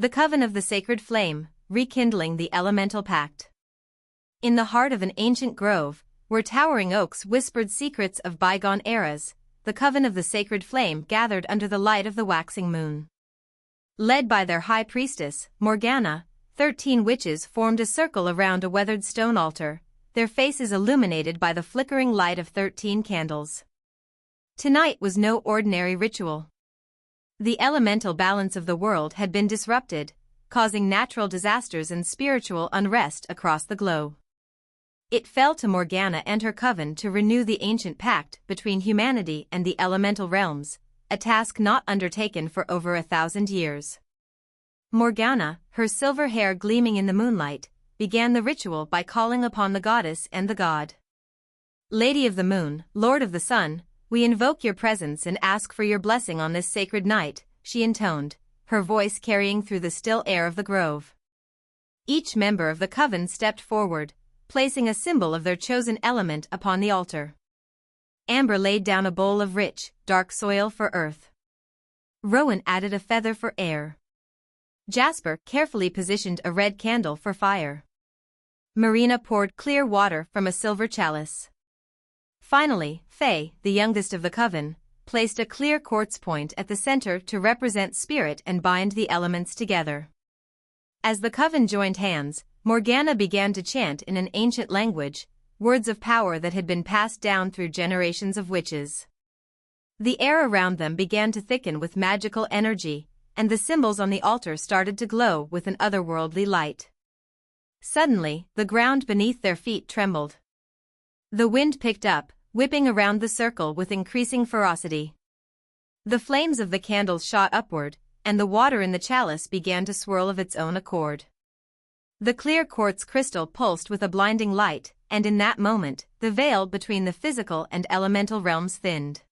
The Coven of the Sacred Flame, Rekindling the Elemental Pact. In the heart of an ancient grove, where towering oaks whispered secrets of bygone eras, the Coven of the Sacred Flame gathered under the light of the waxing moon. Led by their High Priestess, Morgana, 13 witches formed a circle around a weathered stone altar, their faces illuminated by the flickering light of 13 candles. Tonight was no ordinary ritual. The elemental balance of the world had been disrupted, causing natural disasters and spiritual unrest across the globe. It fell to Morgana and her coven to renew the ancient pact between humanity and the elemental realms, a task not undertaken for over 1,000 years. Morgana, her silver hair gleaming in the moonlight, began the ritual by calling upon the goddess and the god. Lady of the Moon, Lord of the Sun, we invoke your presence and ask for your blessing on this sacred night, she intoned, her voice carrying through the still air of the grove. Each member of the coven stepped forward, placing a symbol of their chosen element upon the altar. Amber laid down a bowl of rich, dark soil for earth. Rowan added a feather for air. Jasper carefully positioned a red candle for fire. Marina poured clear water from a silver chalice. Finally, Faye, the youngest of the coven, placed a clear quartz point at the center to represent spirit and bind the elements together. As the coven joined hands, Morgana began to chant in an ancient language, words of power that had been passed down through generations of witches. The air around them began to thicken with magical energy, and the symbols on the altar started to glow with an otherworldly light. Suddenly, the ground beneath their feet trembled. The wind picked up, whipping around the circle with increasing ferocity. The flames of the candles shot upward, and the water in the chalice began to swirl of its own accord. The clear quartz crystal pulsed with a blinding light, and in that moment, the veil between the physical and elemental realms thinned.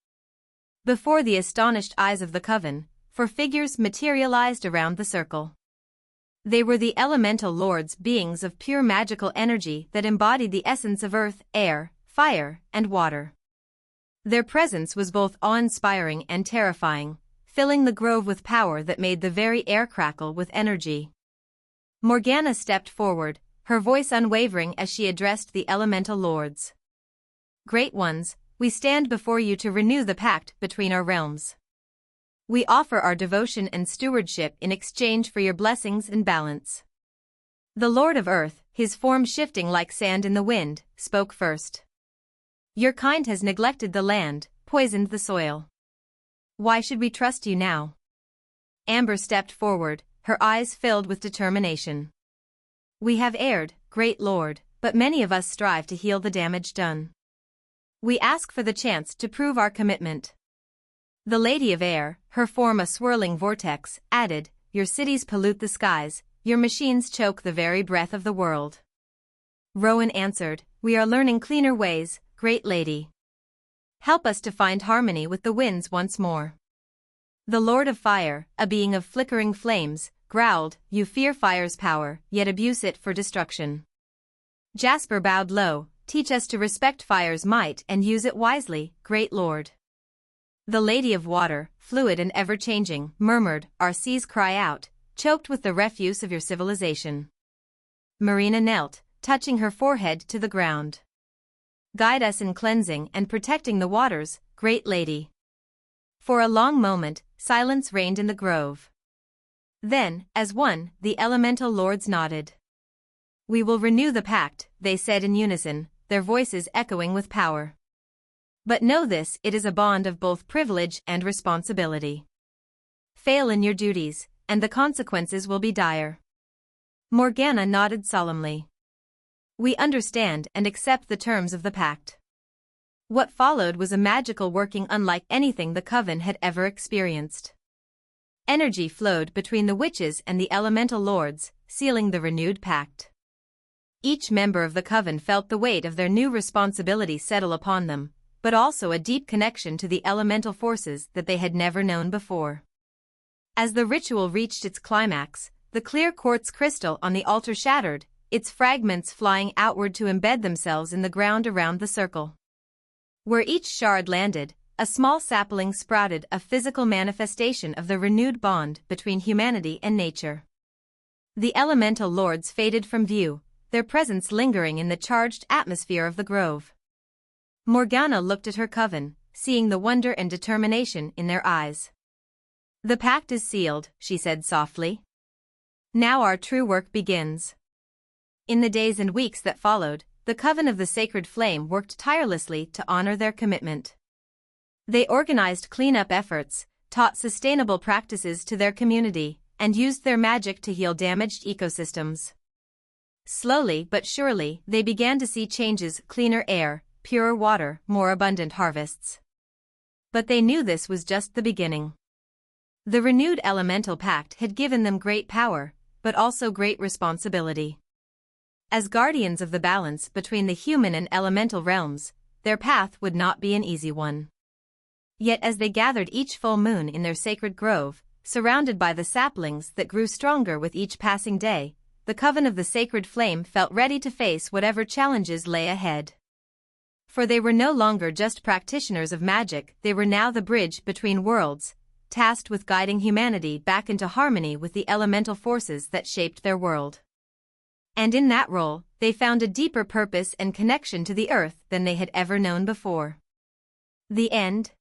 Before the astonished eyes of the coven, 4 figures materialized around the circle. They were the elemental lords, beings of pure magical energy that embodied the essence of earth, air, fire, and water. Their presence was both awe-inspiring and terrifying, filling the grove with power that made the very air crackle with energy. Morgana stepped forward, her voice unwavering as she addressed the elemental lords. Great ones, we stand before you to renew the pact between our realms. We offer our devotion and stewardship in exchange for your blessings and balance. The Lord of Earth, his form shifting like sand in the wind, spoke first. Your kind has neglected the land, poisoned the soil. Why should we trust you now? Amber stepped forward, her eyes filled with determination. We have erred, great Lord, but many of us strive to heal the damage done. We ask for the chance to prove our commitment. The Lady of Air, her form a swirling vortex, added, your cities pollute the skies, your machines choke the very breath of the world. Rowan answered, we are learning cleaner ways, great lady. Help us to find harmony with the winds once more. The Lord of Fire, a being of flickering flames, growled, you fear fire's power, yet abuse it for destruction. Jasper bowed low, teach us to respect fire's might and use it wisely, great Lord. The Lady of Water, fluid and ever-changing, murmured, our seas cry out, choked with the refuse of your civilization. Marina knelt, touching her forehead to the ground. Guide us in cleansing and protecting the waters, great lady. For a long moment, silence reigned in the grove. Then, as one, the elemental lords nodded. We will renew the pact, they said in unison, their voices echoing with power. But know this, it is a bond of both privilege and responsibility. Fail in your duties, and the consequences will be dire. Morgana nodded solemnly. We understand and accept the terms of the pact. What followed was a magical working unlike anything the coven had ever experienced. Energy flowed between the witches and the elemental lords, sealing the renewed pact. Each member of the coven felt the weight of their new responsibility settle upon them, but also a deep connection to the elemental forces that they had never known before. As the ritual reached its climax, the clear quartz crystal on the altar shattered, its fragments flying outward to embed themselves in the ground around the circle. Where each shard landed, a small sapling sprouted, a physical manifestation of the renewed bond between humanity and nature. The elemental lords faded from view, their presence lingering in the charged atmosphere of the grove. Morgana looked at her coven, seeing the wonder and determination in their eyes. "The pact is sealed," she said softly. "Now our true work begins." In the days and weeks that followed, the Coven of the Sacred Flame worked tirelessly to honor their commitment. They organized cleanup efforts, taught sustainable practices to their community, and used their magic to heal damaged ecosystems. Slowly but surely, they began to see changes: cleaner air, purer water, more abundant harvests. But they knew this was just the beginning. The renewed Elemental Pact had given them great power, but also great responsibility. As guardians of the balance between the human and elemental realms, their path would not be an easy one. Yet as they gathered each full moon in their sacred grove, surrounded by the saplings that grew stronger with each passing day, the Coven of the Sacred Flame felt ready to face whatever challenges lay ahead. For they were no longer just practitioners of magic, they were now the bridge between worlds, tasked with guiding humanity back into harmony with the elemental forces that shaped their world. And in that role, they found a deeper purpose and connection to the earth than they had ever known before. The end.